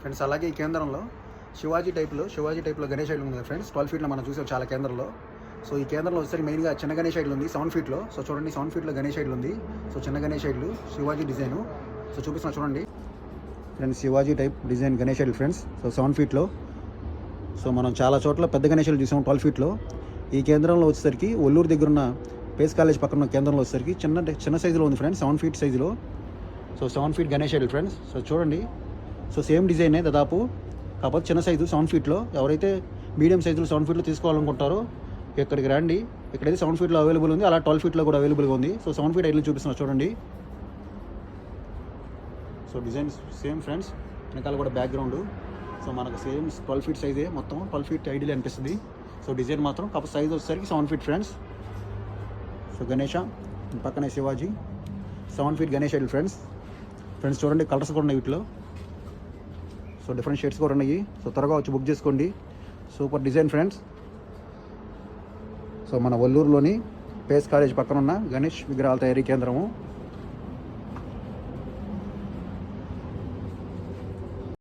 Friends. అలాగే ఈ కేంద్రంలో శివాజీ టైప్లో గణేష్ ఐడల్ ఉంది కదా ఫ్రెండ్స్. 12 ఫీట్లో మనం చూసాం చాలా కేంద్రంలో. సో ఈ కేంద్రంలో వచ్చేసరికి మెయిన్గా చిన్న గణేష్ ఐడల్ ఉంది 7 ఫీట్లో. సో చూడండి 7 ఫీట్లో గణేష్ ఐడల్ ఉంది. సో చిన్న Ganesh idol Shivaji design. So చూపిస్తున్నా చూడండి friends, Shivaji type design Ganesh idol friends. So 7 ఫీట్లో. సో మనం చాలా చోట్ల పెద్ద గణేష్ ఐడల్ చూసాం 12 ఫీట్లో. ఈ కేంద్రంలో వచ్చేసరికి ఒల్లూరు దగ్గర ఉన్న పేస్ కాలేజ్ పక్కన ఉన్న కేంద్రంలో వచ్చేసరికి చిన్న సైజులో ఉంది ఫ్రెండ్స్, 7 ఫీట్ సైజులో. So 7 feet Ganesh idol friends. So చూడండి, సో సేమ్ డిజైనే దాదాపు, కాకపోతే చిన్న సైజు 7 ఫీట్లో. ఎవరైతే మీడియం సైజులో 7 ఫీట్లో తీసుకోవాలనుకుంటారో ఇక్కడికి రండి. ఇక్కడైతే 7 ఫీట్లో అవైలబుల్ ఉంది, అలా 12 ఫీట్లో కూడా అవైలబుల్గా ఉంది. సో 7 ఫీట్ ఐడల్ చూపిస్తున్నా చూడండి. సో డిజైన్ సేమ్ ఫ్రెండ్స్, వెనకాల కూడా బ్యాక్గ్రౌండ్. సో మనకు సేమ్ 12 ఫీట్ సైజే, మొత్తం 12 ఫీట్ ఐడల్ అనిపిస్తుంది. సో డిజైన్ మాత్రం కాకపోతే సైజ్ వచ్చేసరికి 7 ఫీట్ ఫ్రెండ్స్. సో గణేష పక్కనే Shivaji 7 feet Ganesh idol friends. చూడండి కలర్స్ కూడా ఉన్నాయి వీటిలో. సో డిఫరెంట్ షేడ్స్ కూడా ఉన్నాయి. సో త్వరగా వచ్చి బుక్ చేసుకోండి. Super design friends. సో మన ఒల్లూరులోని పేస్ కాలేజ్ పక్కన ఉన్న గణేష్ విగ్రహాల తయారీ కేంద్రము.